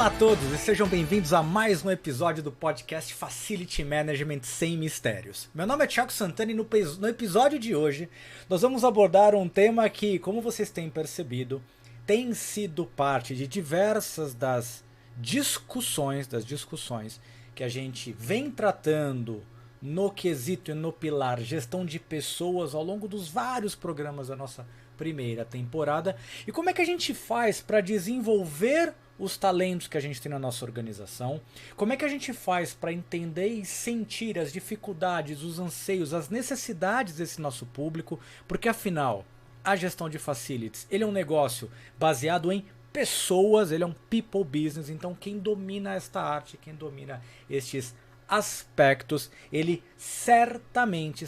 Olá a todos e sejam bem-vindos a mais um episódio do podcast Facility Management Sem Mistérios. Meu nome é Thiago Santana e no episódio de hoje nós vamos abordar um tema que, como vocês têm percebido, tem sido parte de diversas das discussões que a gente vem tratando no quesito e no pilar gestão de pessoas ao longo dos vários programas da nossa primeira temporada. E como é que a gente faz para desenvolver os talentos que a gente tem na nossa organização? Como é que a gente faz para entender e sentir as dificuldades, os anseios, as necessidades desse nosso público? Porque afinal, a gestão de facilities, ele é um negócio baseado em pessoas, ele é um people business. Então quem domina esta arte, quem domina estes aspectos, ele certamente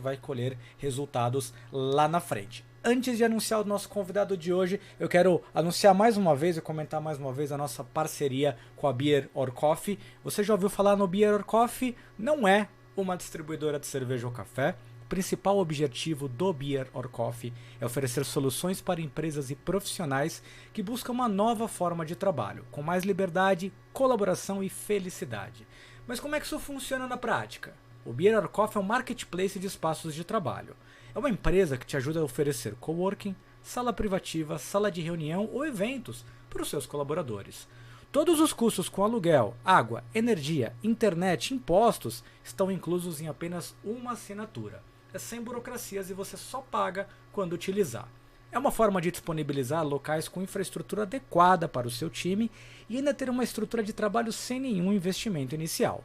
vai colher resultados lá na frente. Antes de anunciar o nosso convidado de hoje, eu quero anunciar mais uma vez e comentar mais uma vez a nossa parceria com a Beer or Coffee. Você já ouviu falar no Beer or Coffee? Não é uma distribuidora de cerveja ou café. O principal objetivo do Beer or Coffee é oferecer soluções para empresas e profissionais que buscam uma nova forma de trabalho, com mais liberdade, colaboração e felicidade. Mas como é que isso funciona na prática? O Beer or Coffee é um marketplace de espaços de trabalho. É uma empresa que te ajuda a oferecer coworking, sala privativa, sala de reunião ou eventos para os seus colaboradores. Todos os custos com aluguel, água, energia, internet, impostos estão inclusos em apenas uma assinatura. É sem burocracias e você só paga quando utilizar. É uma forma de disponibilizar locais com infraestrutura adequada para o seu time e ainda ter uma estrutura de trabalho sem nenhum investimento inicial.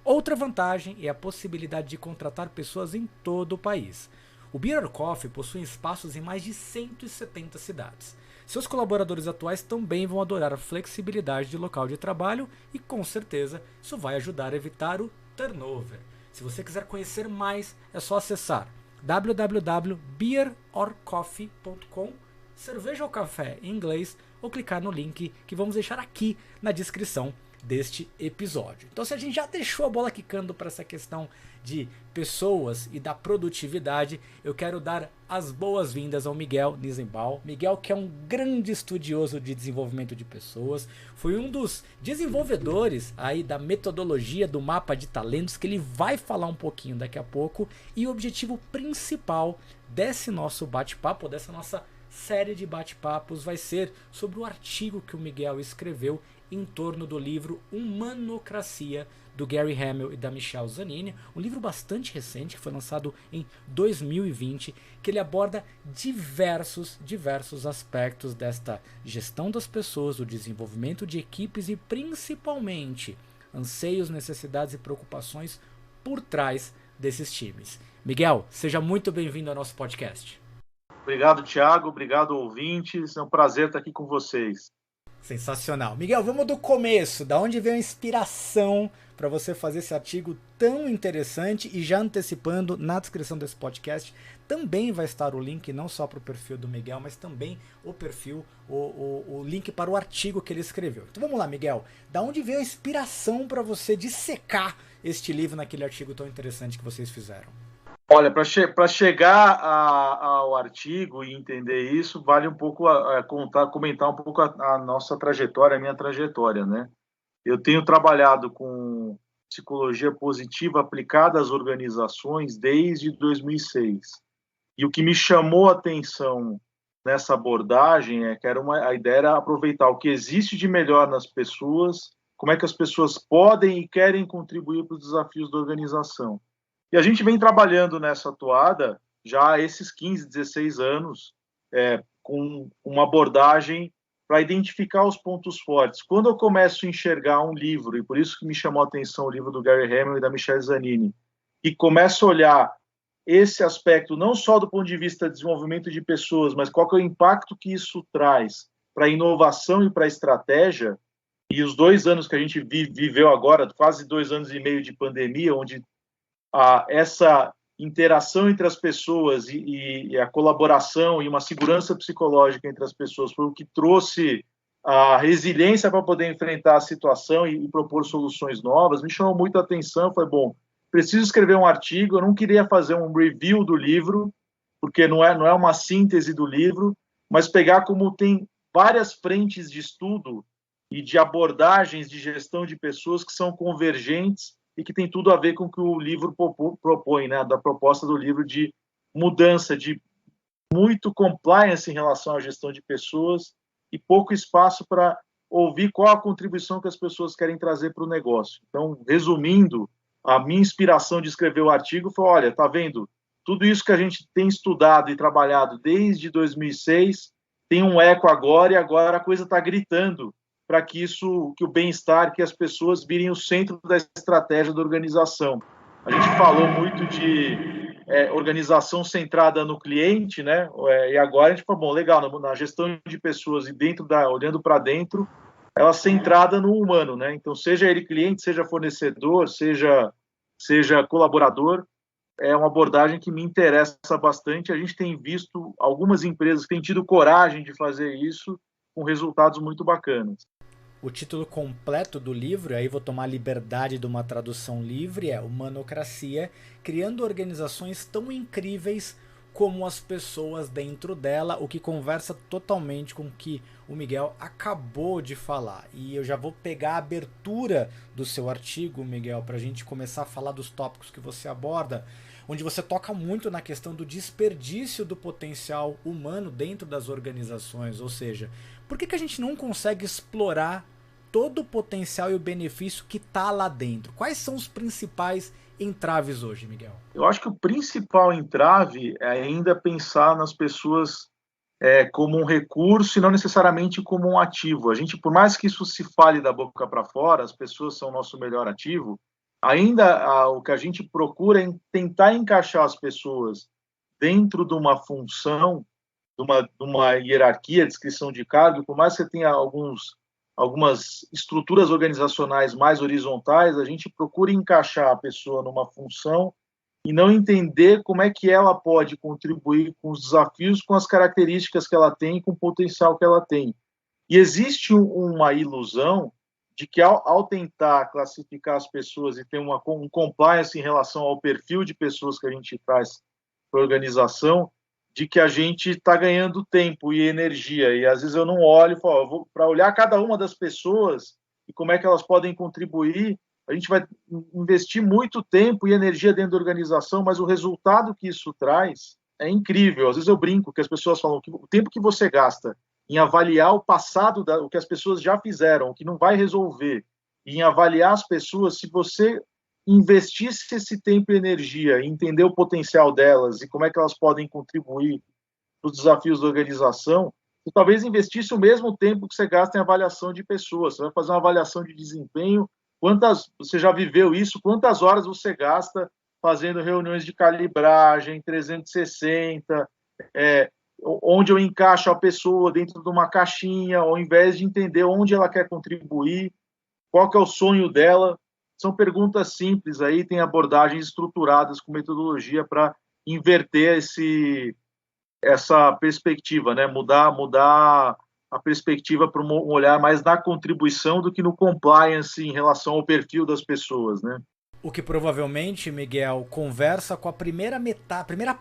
Outra vantagem é a possibilidade de contratar pessoas em todo o país. O Beer or Coffee possui espaços em mais de 170 cidades. Seus colaboradores atuais também vão adorar a flexibilidade de local de trabalho e, com certeza, isso vai ajudar a evitar o turnover. Se você quiser conhecer mais, é só acessar www.beerorcoffee.com, cerveja ou café em inglês, ou clicar no link que vamos deixar aqui na descrição deste episódio. Então, se a gente já deixou a bola quicando para essa questão de pessoas e da produtividade, eu quero dar as boas-vindas ao Miguel Nizenbaum. Miguel, que é um grande estudioso de desenvolvimento de pessoas, foi um dos desenvolvedores aí da metodologia do mapa de talentos, que ele vai falar um pouquinho daqui a pouco, e o objetivo principal desse nosso bate-papo, dessa nossa série de bate-papos, vai ser sobre o artigo que o Miguel escreveu em torno do livro Humanocracia, do Gary Hamel e da Michelle Zanini, um livro bastante recente, que foi lançado em 2020, que ele aborda diversos aspectos desta gestão das pessoas, do desenvolvimento de equipes e principalmente anseios, necessidades e preocupações por trás desses times. Miguel, seja muito bem-vindo ao nosso podcast. Obrigado, Thiago. Obrigado, ouvintes. É um prazer estar aqui com vocês. Sensacional. Miguel, vamos do começo. Da onde veio a inspiração para você fazer esse artigo tão interessante? E já antecipando, na descrição desse podcast também vai estar o link não só para o perfil do Miguel, mas também o perfil, o link para o artigo que ele escreveu. Então vamos lá, Miguel. Da onde veio a inspiração para você dissecar este livro naquele artigo tão interessante que vocês fizeram? Olha, para chegar ao artigo e entender isso, vale um pouco comentar um pouco a nossa trajetória, a minha trajetória, né? Eu tenho trabalhado com psicologia positiva aplicada às organizações desde 2006. E o que me chamou a atenção nessa abordagem é que a ideia era aproveitar o que existe de melhor nas pessoas, como é que as pessoas podem e querem contribuir para os desafios da organização. E a gente vem trabalhando nessa toada já há esses 15, 16 anos, com uma abordagem para identificar os pontos fortes. Quando eu começo a enxergar um livro, e por isso que me chamou a atenção o livro do Gary Hamel e da Michelle Zanini, e começo a olhar esse aspecto não só do ponto de vista de desenvolvimento de pessoas, mas qual que é o impacto que isso traz para a inovação e para a estratégia, e os 2 anos que a gente viveu agora, quase 2 anos e meio de pandemia, onde essa interação entre as pessoas e a colaboração e uma segurança psicológica entre as pessoas foi o que trouxe a resiliência para poder enfrentar a situação e propor soluções novas, me chamou muito a atenção. Foi bom, preciso escrever um artigo. Eu não queria fazer um review do livro, porque não é uma síntese do livro, mas pegar como tem várias frentes de estudo e de abordagens de gestão de pessoas que são convergentes e que tem tudo a ver com o que o livro propõe, né? Da proposta do livro de mudança, de muito compliance em relação à gestão de pessoas e pouco espaço para ouvir qual a contribuição que as pessoas querem trazer para o negócio. Então, resumindo, a minha inspiração de escrever o artigo foi, olha, tá vendo? Tudo isso que a gente tem estudado e trabalhado desde 2006 tem um eco agora, e agora a coisa está gritando para que o bem-estar, que as pessoas virem o centro da estratégia da organização. A gente falou muito de organização centrada no cliente, né? E agora a gente falou, bom, legal, na gestão de pessoas e olhando para dentro, ela centrada no humano, né? Então, seja ele cliente, seja fornecedor, seja colaborador, é uma abordagem que me interessa bastante. A gente tem visto algumas empresas que têm tido coragem de fazer isso com resultados muito bacanas. O título completo do livro, aí vou tomar a liberdade de uma tradução livre, é Humanocracia, criando organizações tão incríveis como as pessoas dentro dela, o que conversa totalmente com o que o Miguel acabou de falar. E eu já vou pegar a abertura do seu artigo, Miguel, para a gente começar a falar dos tópicos que você aborda, onde você toca muito na questão do desperdício do potencial humano dentro das organizações, ou seja, por que a gente não consegue explorar todo o potencial e o benefício que está lá dentro? Quais são os principais entraves hoje, Miguel? Eu acho que o principal entrave é ainda pensar nas pessoas como um recurso e não necessariamente como um ativo. A gente, por mais que isso se fale da boca para fora, as pessoas são o nosso melhor ativo, ainda o que a gente procura é tentar encaixar as pessoas dentro de uma função, de uma hierarquia, descrição de cargo, por mais que você tenha algumas estruturas organizacionais mais horizontais, a gente procura encaixar a pessoa numa função e não entender como é que ela pode contribuir com os desafios, com as características que ela tem, com o potencial que ela tem. E existe uma ilusão de que ao tentar classificar as pessoas e ter um compliance em relação ao perfil de pessoas que a gente traz para a organização, de que a gente está ganhando tempo e energia. E às vezes eu não olho e falo, para olhar cada uma das pessoas e como é que elas podem contribuir, a gente vai investir muito tempo e energia dentro da organização, mas o resultado que isso traz é incrível. Às vezes eu brinco que as pessoas falam que o tempo que você gasta em avaliar o passado, o que as pessoas já fizeram, o que não vai resolver, e em avaliar as pessoas, se você investisse esse tempo e energia em entender o potencial delas e como é que elas podem contribuir para os desafios da organização, você talvez investisse o mesmo tempo que você gasta em avaliação de pessoas. Você vai fazer uma avaliação de desempenho, você já viveu isso, quantas horas você gasta fazendo reuniões de calibragem, 360, onde eu encaixo a pessoa dentro de uma caixinha, ao invés de entender onde ela quer contribuir, qual que é o sonho dela. São perguntas simples, aí tem abordagens estruturadas com metodologia para inverter essa perspectiva, né? Mudar a perspectiva para um olhar mais na contribuição do que no compliance em relação ao perfil das pessoas, né? O que provavelmente, Miguel, conversa com a primeira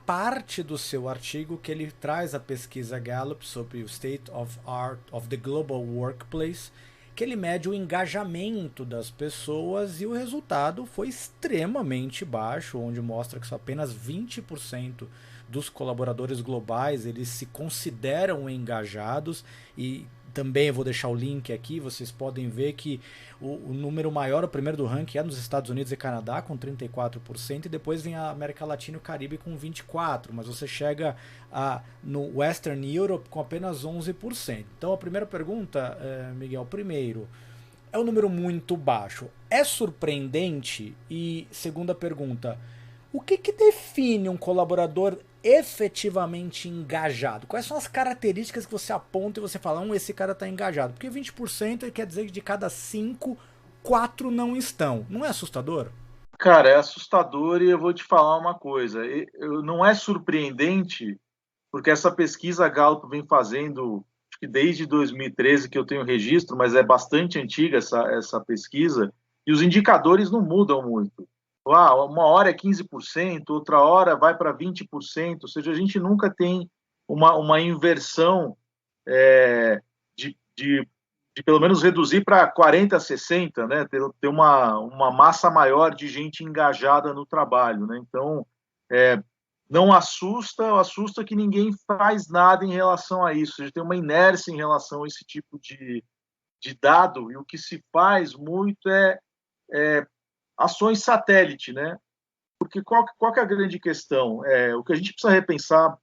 parte do seu artigo, que ele traz a pesquisa Gallup sobre o State of Art of the Global Workplace, que ele mede o engajamento das pessoas e o resultado foi extremamente baixo, onde mostra que só apenas 20% dos colaboradores globais eles se consideram engajados. E também eu vou deixar o link aqui, vocês podem ver que o número maior, o primeiro do ranking é nos Estados Unidos e Canadá com 34%, e depois vem a América Latina e o Caribe com 24%, mas você chega no Western Europe com apenas 11%. Então a primeira pergunta, Miguel, primeiro, é um número muito baixo. É surpreendente? E segunda pergunta, o que define um colaborador efetivamente engajado? Quais são as características que você aponta e você fala, esse cara está engajado? Porque 20% quer dizer que de cada 5, 4 não estão. Não é assustador? Cara, é assustador, e eu vou te falar uma coisa. Não é surpreendente, porque essa pesquisa Gallup vem fazendo, acho que desde 2013 que eu tenho registro, mas é bastante antiga essa pesquisa, e os indicadores não mudam muito. Uma hora é 15%, outra hora vai para 20%, ou seja, a gente nunca tem uma inversão de de pelo menos reduzir para 40, 60, né? Ter uma massa maior de gente engajada no trabalho, né? Então, não assusta que ninguém faz nada em relação a isso. A gente tem uma inércia em relação a esse tipo de dado, e o que se faz muito é ações satélite, né? Porque qual que é a grande questão? O que a gente precisa repensar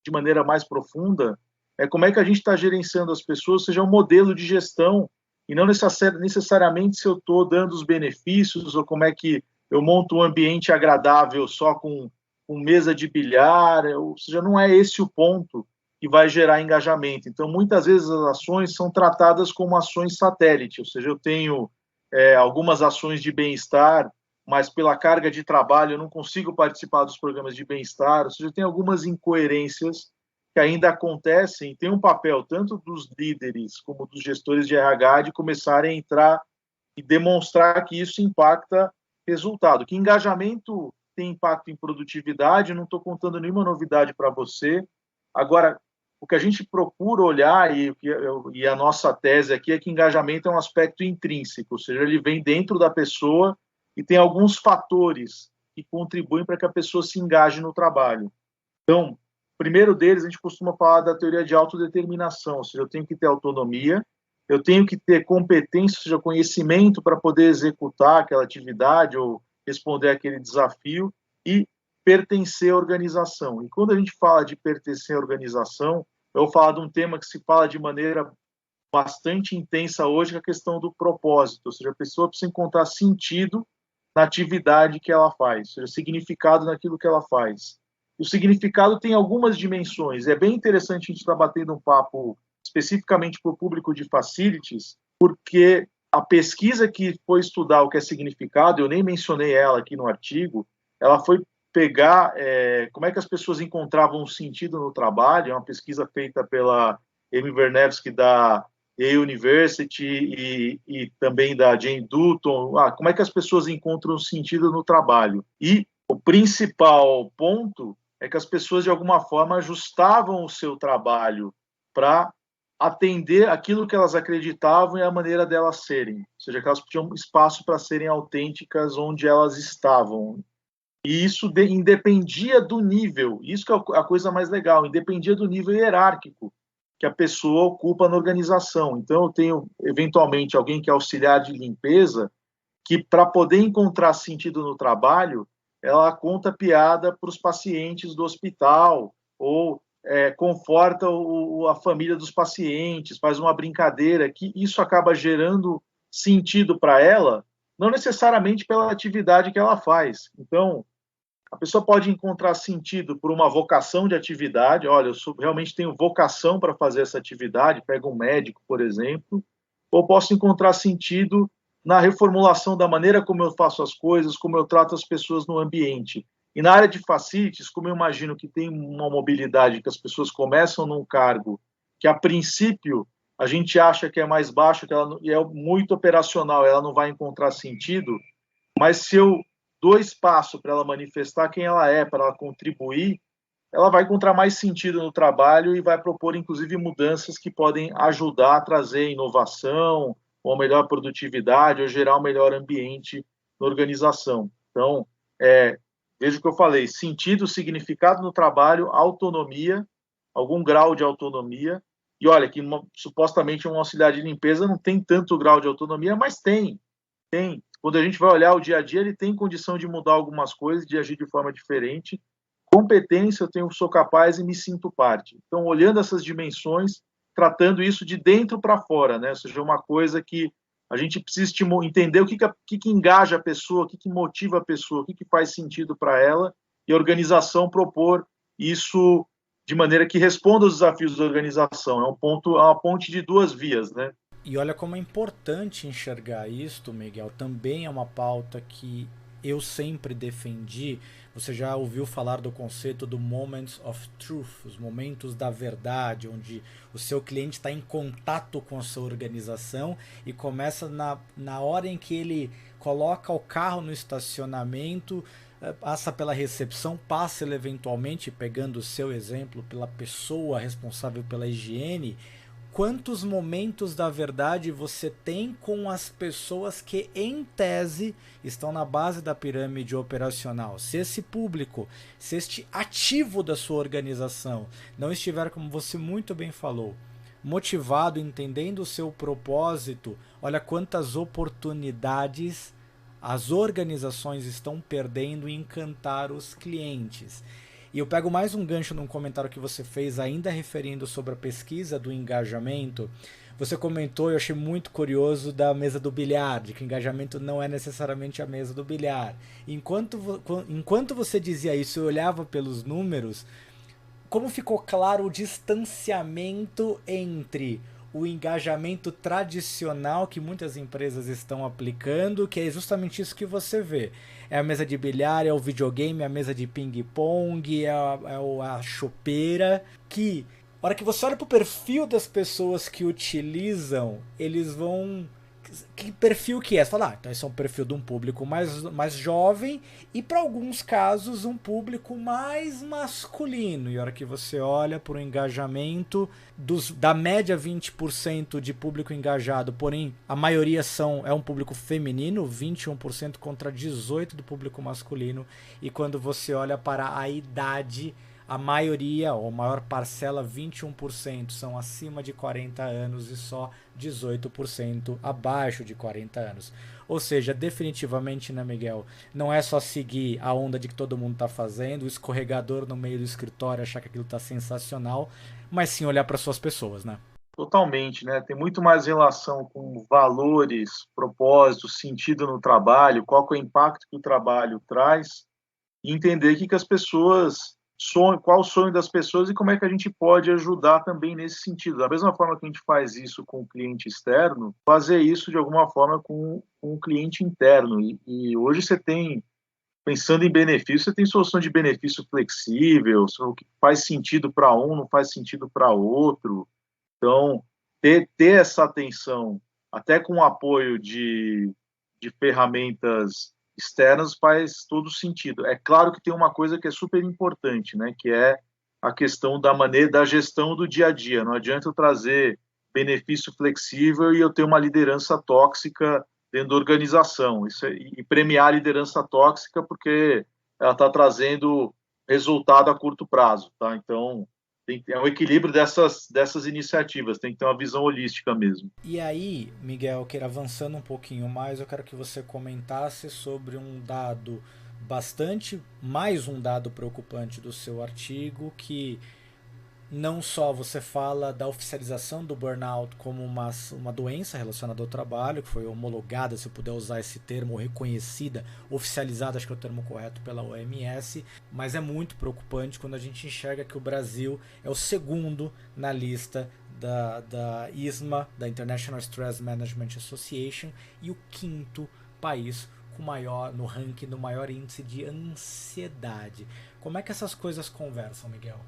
de maneira mais profunda é como é que a gente está gerenciando as pessoas, seja um modelo de gestão, e não necessariamente se eu estou dando os benefícios, ou como é que eu monto um ambiente agradável só com mesa de bilhar, ou seja, não é esse o ponto que vai gerar engajamento. Então, muitas vezes as ações são tratadas como ações satélite, ou seja, eu tenho algumas ações de bem-estar, mas pela carga de trabalho eu não consigo participar dos programas de bem-estar, ou seja, tem algumas incoerências que ainda acontecem. Tem um papel tanto dos líderes como dos gestores de RH de começarem a entrar e demonstrar que isso impacta resultado. Que engajamento tem impacto em produtividade, eu não estou contando nenhuma novidade para você. Agora, o que a gente procura olhar, e a nossa tese aqui, é que engajamento é um aspecto intrínseco, ou seja, ele vem dentro da pessoa e tem alguns fatores que contribuem para que a pessoa se engaje no trabalho. Então, o primeiro deles, a gente costuma falar da teoria de autodeterminação, ou seja, eu tenho que ter autonomia, eu tenho que ter competência, ou seja, conhecimento para poder executar aquela atividade ou responder aquele desafio, e pertencer à organização. E quando a gente fala de pertencer à organização, eu vou falar de um tema que se fala de maneira bastante intensa hoje, que é a questão do propósito, ou seja, a pessoa precisa encontrar sentido na atividade que ela faz, ou seja, significado naquilo que ela faz. O significado tem algumas dimensões. É bem interessante a gente estar batendo um papo especificamente para o público de facilities, porque a pesquisa que foi estudar o que é significado, eu nem mencionei ela aqui no artigo, ela foi pegar como é que as pessoas encontravam um sentido no trabalho. É uma pesquisa feita pela Amy Wernewski da Yale University e também da Jane Dutton. Como é que as pessoas encontram sentido no trabalho? E o principal ponto é que as pessoas, de alguma forma, ajustavam o seu trabalho para atender aquilo que elas acreditavam e a maneira delas serem. Ou seja, que elas tinham espaço para serem autênticas onde elas estavam. E isso independia do nível, isso que é a coisa mais legal, independia do nível hierárquico que a pessoa ocupa na organização. Então, eu tenho, eventualmente, alguém que é auxiliar de limpeza, que, para poder encontrar sentido no trabalho, ela conta piada para os pacientes do hospital, ou conforta a família dos pacientes, faz uma brincadeira, que isso acaba gerando sentido para ela, não necessariamente pela atividade que ela faz. Então, a pessoa pode encontrar sentido por uma vocação de atividade. Olha, eu realmente tenho vocação para fazer essa atividade, pega um médico, por exemplo, ou posso encontrar sentido na reformulação da maneira como eu faço as coisas, como eu trato as pessoas no ambiente. E na área de facilities, como eu imagino que tem uma mobilidade, que as pessoas começam num cargo que, a princípio, a gente acha que é mais baixo, que ela é muito operacional, ela não vai encontrar sentido, mas se eu dou espaço para ela manifestar quem ela é, para ela contribuir, ela vai encontrar mais sentido no trabalho e vai propor, inclusive, mudanças que podem ajudar a trazer inovação, ou melhor produtividade, ou gerar um melhor ambiente na organização. Então, veja o que eu falei: sentido, significado no trabalho, autonomia, algum grau de autonomia. E olha, que supostamente um auxiliar de limpeza não tem tanto grau de autonomia, mas tem. Quando a gente vai olhar o dia a dia, ele tem condição de mudar algumas coisas, de agir de forma diferente. Competência, sou capaz e me sinto parte. Então, olhando essas dimensões, tratando isso de dentro para fora, né? Ou seja, uma coisa que a gente precisa entender o que engaja a pessoa, o que motiva a pessoa, o que faz sentido para ela, e a organização propor isso de maneira que responda aos desafios da organização. É uma ponte de duas vias, né? E olha como é importante enxergar isto, Miguel. Também é uma pauta que eu sempre defendi. Você já ouviu falar do conceito do Moments of Truth, os momentos da verdade, onde o seu cliente está em contato com a sua organização e começa na hora em que ele coloca o carro no estacionamento, passa pela recepção, passa ele eventualmente, pegando o seu exemplo, pela pessoa responsável pela higiene, quantos momentos da verdade você tem com as pessoas que, em tese, estão na base da pirâmide operacional. Se esse público, se este ativo da sua organização não estiver, como você muito bem falou, motivado, entendendo o seu propósito, olha quantas oportunidades as organizações estão perdendo em encantar os clientes. E eu pego mais um gancho num comentário que você fez, ainda referindo sobre a pesquisa do engajamento. Você comentou, eu achei muito curioso, da mesa do bilhar, de que engajamento não é necessariamente a mesa do bilhar. Enquanto você dizia isso, eu olhava pelos números, como ficou claro o distanciamento entre o engajamento tradicional que muitas empresas estão aplicando, que é justamente isso que você vê. É a mesa de bilhar, é o videogame, é a mesa de ping-pong, a chopeira, que, na hora que você olha para o perfil das pessoas que utilizam, eles vão... Que perfil que é? Você fala, então esse é um perfil de um público mais jovem e, para alguns casos, um público mais masculino. E a hora que você olha para o engajamento da média 20% de público engajado, porém a maioria é um público feminino, 21% contra 18% do público masculino. E quando você olha para a idade, a maioria, ou a maior parcela, 21%, são acima de 40 anos e só 18% abaixo de 40 anos. Ou seja, definitivamente, né, Miguel? Não é só seguir a onda de que todo mundo está fazendo, o escorregador no meio do escritório, achar que aquilo está sensacional, mas sim olhar para suas pessoas, né? Totalmente, né? Tem muito mais relação com valores, propósitos, sentido no trabalho, qual que é o impacto que o trabalho traz, e entender que as pessoas qual o sonho das pessoas e como é que a gente pode ajudar também nesse sentido. Da mesma forma que a gente faz isso com o cliente externo, fazer isso de alguma forma com o cliente interno. E hoje você tem, pensando em benefício, você tem solução de benefício flexível, o que faz sentido para um, não faz sentido para outro. Então, ter essa atenção, até com o apoio de ferramentas externas, faz todo sentido. É claro que tem uma coisa que é super importante, né, que é a questão da gestão do dia a dia. Não adianta eu trazer benefício flexível e eu ter uma liderança tóxica dentro da organização. E premiar a liderança tóxica porque ela está trazendo resultado a curto prazo, tá? Então, é um equilíbrio dessas iniciativas, tem que ter uma visão holística mesmo. E aí, Miguel, quero avançando um pouquinho mais, eu quero que você comentasse sobre mais um dado preocupante do seu artigo, que não só você fala da oficialização do burnout como uma doença relacionada ao trabalho, que foi homologada, se eu puder usar esse termo, reconhecida, oficializada, acho que é o termo correto, pela OMS, mas é muito preocupante quando a gente enxerga que o Brasil é o segundo na lista da ISMA, da International Stress Management Association, e o quinto país no ranking do maior índice de ansiedade. Como é que essas coisas conversam, Miguel?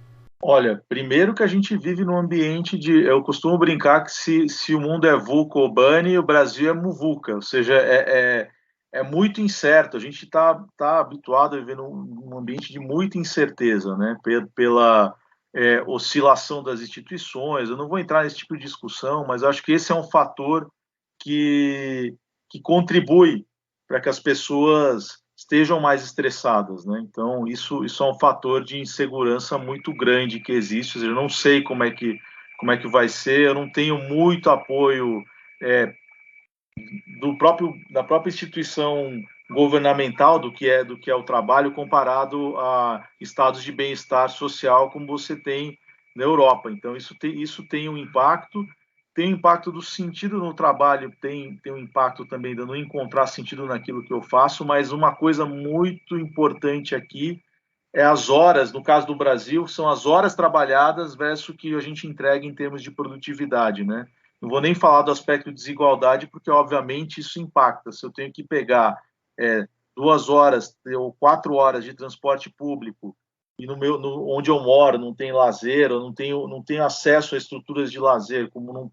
Olha, primeiro que a gente vive num ambiente eu costumo brincar que se o mundo é VUCA ou BANI, o Brasil é MUVUCA, ou seja, é muito incerto, a gente tá habituado a viver num ambiente de muita incerteza, né, pela oscilação das instituições. Eu não vou entrar nesse tipo de discussão, mas acho que esse é um fator que contribui para que as pessoas estejam mais estressadas, né? Então, isso é um fator de insegurança muito grande que existe. Eu não sei como é que vai ser, eu não tenho muito apoio da própria instituição governamental do que é o trabalho comparado a estados de bem-estar social como você tem na Europa. Então, isso tem um impacto. Tem o impacto do sentido no trabalho, tem um impacto também de não encontrar sentido naquilo que eu faço, mas uma coisa muito importante aqui é as horas, no caso do Brasil, são as horas trabalhadas versus o que a gente entrega em termos de produtividade, né? Não vou nem falar do aspecto de desigualdade, porque obviamente isso impacta. Se eu tenho que pegar 2 horas ou 4 horas de transporte público e onde eu moro não tem lazer, eu não tenho acesso a estruturas de lazer, como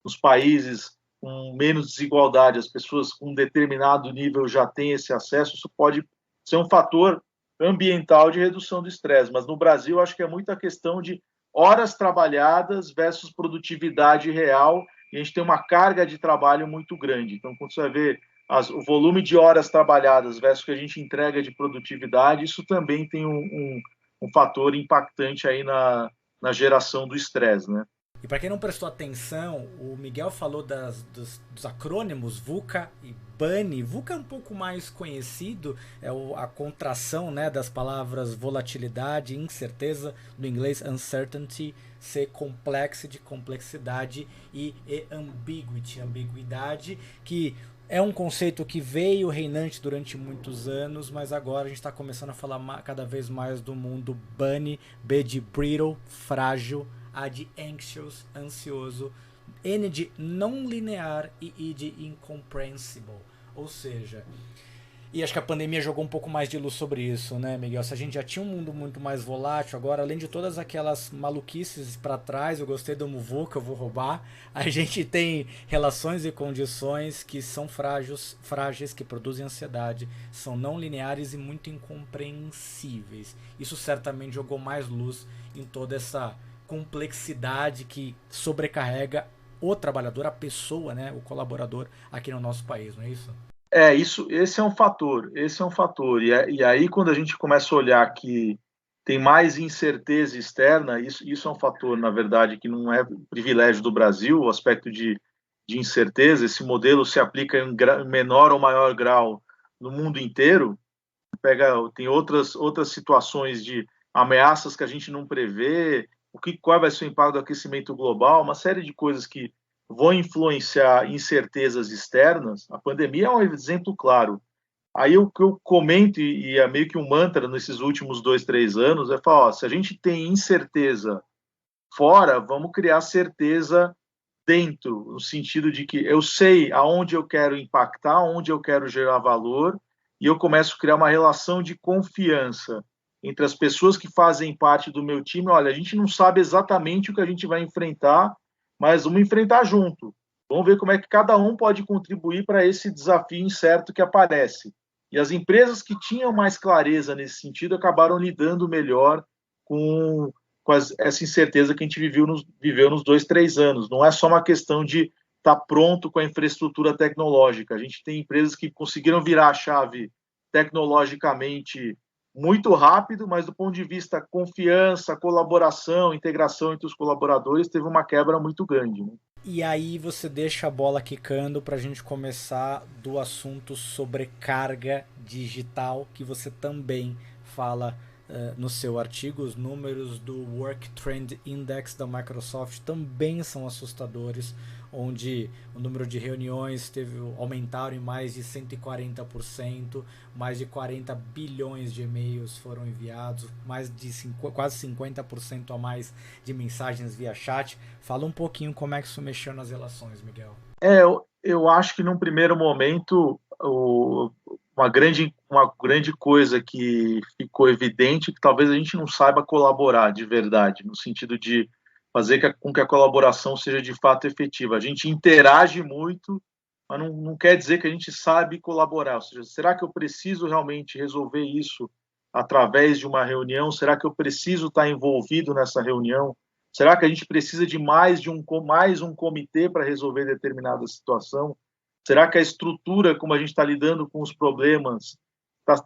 nos países com menos desigualdade, as pessoas com um determinado nível já têm esse acesso, isso pode ser um fator ambiental de redução do estresse. Mas no Brasil, acho que é muita questão de horas trabalhadas versus produtividade real, e a gente tem uma carga de trabalho muito grande. Então, quando você vai ver o volume de horas trabalhadas versus o que a gente entrega de produtividade, isso também tem um fator impactante aí na geração do estresse, né? E para quem não prestou atenção, o Miguel falou dos acrônimos VUCA e BUNny. VUCA é um pouco mais conhecido, é a contração, né, das palavras volatilidade, incerteza, no inglês uncertainty, C, complexity, complexidade, e ambiguity, ambiguidade, que é um conceito que veio reinante durante muitos anos, mas agora a gente está começando a falar cada vez mais do mundo BUNny, B de brittle, frágil, A de anxious, ansioso, N de não linear e I de incomprehensible. Ou seja, e acho que a pandemia jogou um pouco mais de luz sobre isso, né, Miguel? Se a gente já tinha um mundo muito mais volátil, agora, além de todas aquelas maluquices para trás, eu gostei do VUCA, eu vou roubar, a gente tem relações e condições que são frágeis, que produzem ansiedade, são não lineares e muito incompreensíveis. Isso certamente jogou mais luz em toda essa complexidade que sobrecarrega o trabalhador, a pessoa, né, o colaborador aqui no nosso país, não é isso? Esse é um fator, e aí quando a gente começa a olhar que tem mais incerteza externa, isso é um fator, na verdade, que não é privilégio do Brasil, o aspecto de incerteza, esse modelo se aplica em menor ou maior grau no mundo inteiro, tem outras situações de ameaças que a gente não prevê, qual vai ser o impacto do aquecimento global, uma série de coisas que vão influenciar incertezas externas. A pandemia é um exemplo claro. Aí o que eu comento, e é meio que um mantra nesses últimos 2, 3 anos, é falar, se a gente tem incerteza fora, vamos criar certeza dentro, no sentido de que eu sei aonde eu quero impactar, onde eu quero gerar valor, e eu começo a criar uma relação de confiança entre as pessoas que fazem parte do meu time. Olha, a gente não sabe exatamente o que a gente vai enfrentar, mas vamos enfrentar junto. Vamos ver como é que cada um pode contribuir para esse desafio incerto que aparece. E as empresas que tinham mais clareza nesse sentido acabaram lidando melhor com essa incerteza que a gente viveu nos 2, 3 anos. Não é só uma questão de estar pronto com a infraestrutura tecnológica. A gente tem empresas que conseguiram virar a chave tecnologicamente muito rápido, mas do ponto de vista confiança, colaboração, integração entre os colaboradores, teve uma quebra muito grande, né? E aí você deixa a bola quicando para a gente começar do assunto sobrecarga digital, que você também fala no seu artigo. Os números do Work Trend Index da Microsoft também são assustadores, onde o número de reuniões aumentaram em mais de 140%, mais de 40 bilhões de e-mails foram enviados, quase 50% a mais de mensagens via chat. Fala um pouquinho como é que isso mexeu nas relações, Miguel. Eu acho que num primeiro momento uma grande coisa que ficou evidente é que talvez a gente não saiba colaborar de verdade, no sentido de fazer com que a colaboração seja de fato efetiva. A gente interage muito, mas não quer dizer que a gente sabe colaborar. Ou seja, será que eu preciso realmente resolver isso através de uma reunião? Será que eu preciso estar envolvido nessa reunião? Será que a gente precisa de mais um comitê para resolver determinada situação? Será que a estrutura, como a gente está lidando com os problemas,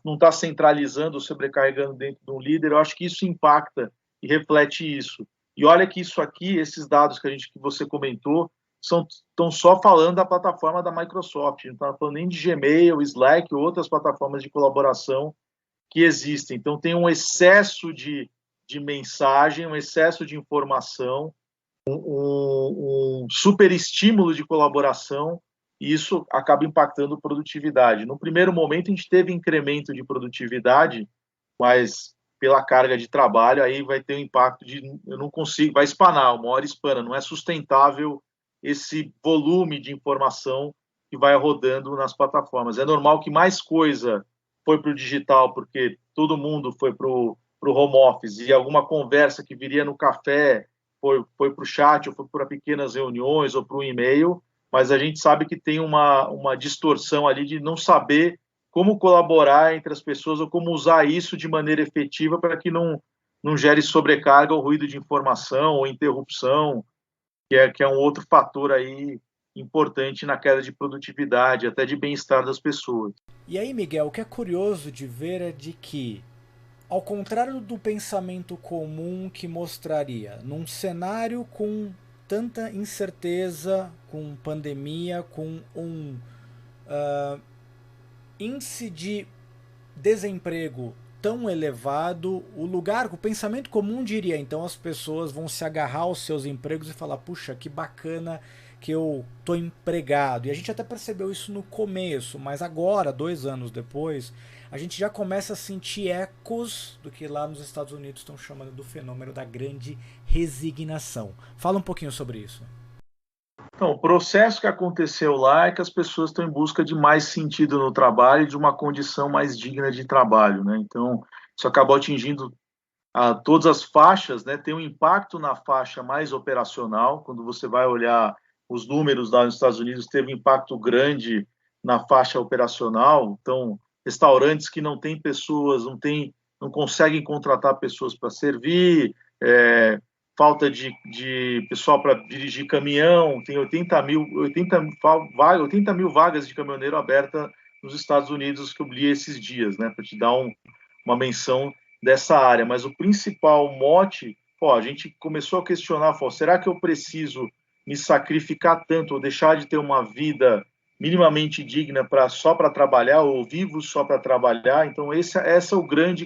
não está centralizando, sobrecarregando dentro de um líder? Eu acho que isso impacta e reflete isso. E olha que isso aqui, esses dados que você comentou, estão só falando da plataforma da Microsoft, não está falando nem de Gmail, Slack ou outras plataformas de colaboração que existem. Então, tem um excesso de mensagem, um excesso de informação, um super estímulo de colaboração, e isso acaba impactando produtividade. No primeiro momento, a gente teve incremento de produtividade, mas pela carga de trabalho, aí vai ter um impacto eu não consigo, vai espanar, uma hora espana, não é sustentável esse volume de informação que vai rodando nas plataformas. É normal que mais coisa foi para o digital, porque todo mundo foi para o home office, e alguma conversa que viria no café foi para o chat, ou foi para pequenas reuniões, ou para o e-mail, mas a gente sabe que tem uma distorção ali de não saber como colaborar entre as pessoas ou como usar isso de maneira efetiva para que não não gere sobrecarga ou ruído de informação ou interrupção, que é um outro fator aí importante na queda de produtividade, até de bem-estar das pessoas. E aí, Miguel, o que é curioso de ver é de que, ao contrário do pensamento comum que mostraria, num cenário com tanta incerteza, com pandemia, com um índice de desemprego tão elevado, o pensamento comum diria, então as pessoas vão se agarrar aos seus empregos e falar, puxa, que bacana que eu tô empregado. E a gente até percebeu isso no começo, mas agora, 2 anos depois, a gente já começa a sentir ecos do que lá nos Estados Unidos estão chamando do fenômeno da grande resignação. Fala um pouquinho sobre isso. Então, o processo que aconteceu lá é que as pessoas estão em busca de mais sentido no trabalho e de uma condição mais digna de trabalho, né? Então, isso acabou atingindo todas as faixas, né? Tem um impacto na faixa mais operacional. Quando você vai olhar os números lá nos Estados Unidos, teve um impacto grande na faixa operacional. Então, restaurantes que não têm pessoas, não conseguem contratar pessoas para servir, falta de pessoal para dirigir caminhão, tem 80 mil vagas de caminhoneiro abertas nos Estados Unidos que eu li esses dias, né, para te dar uma menção dessa área. Mas o principal mote, a gente começou a questionar, será que eu preciso me sacrificar tanto ou deixar de ter uma vida minimamente digna só para trabalhar, ou vivo só para trabalhar? Então esse é o grande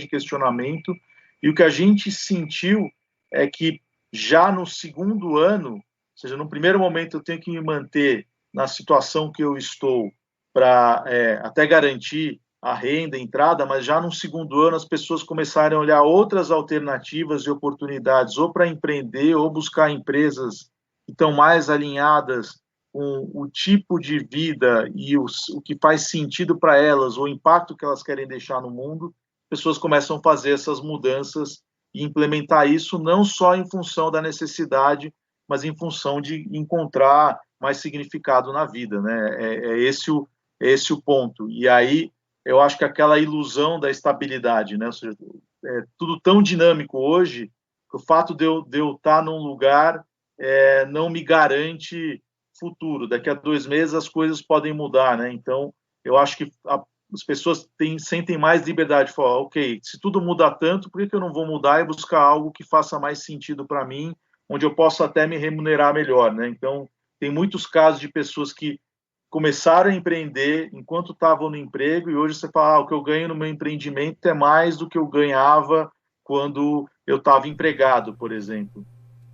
questionamento. E o que a gente sentiu é que já no segundo ano, ou seja, no primeiro momento eu tenho que me manter na situação que eu estou para até garantir a renda, a entrada, mas já no segundo ano as pessoas começaram a olhar outras alternativas e oportunidades, ou para empreender, ou buscar empresas que estão mais alinhadas com o tipo de vida e o que faz sentido para elas, o impacto que elas querem deixar no mundo. Pessoas começam a fazer essas mudanças e implementar isso não só em função da necessidade, mas em função de encontrar mais significado na vida, né? É esse o ponto. E aí eu acho que aquela ilusão da estabilidade, né? Ou seja, é tudo tão dinâmico hoje que o fato de eu estar num lugar não me garante futuro. Daqui a 2 meses as coisas podem mudar, né? Então eu acho que as pessoas sentem mais liberdade de falar, ok, se tudo muda tanto, por que eu não vou mudar e buscar algo que faça mais sentido para mim, onde eu possa até me remunerar melhor, né? Então, tem muitos casos de pessoas que começaram a empreender enquanto estavam no emprego e hoje você fala, o que eu ganho no meu empreendimento é mais do que eu ganhava quando eu estava empregado, por exemplo.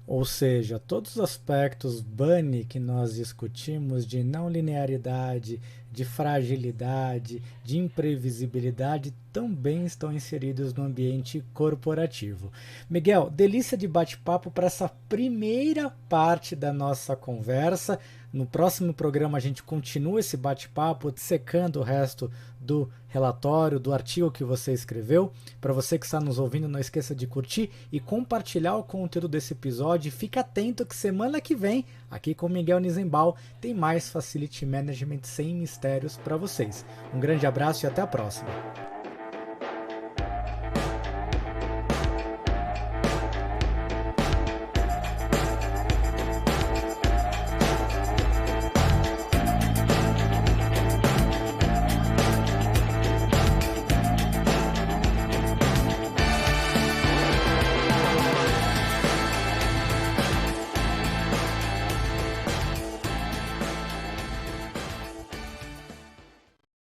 Ou seja, todos os aspectos Bunny que nós discutimos de não linearidade, de fragilidade, de imprevisibilidade também estão inseridos no ambiente corporativo. Miguel, delícia de bate-papo para essa primeira parte da nossa conversa. No próximo programa a gente continua esse bate-papo, dissecando o resto do relatório, do artigo que você escreveu. Para você que está nos ouvindo, não esqueça de curtir e compartilhar o conteúdo desse episódio. Fica atento que semana que vem, aqui com Miguel Nizenbal, tem mais Facility Management sem mistérios para vocês. Um grande abraço e até a próxima.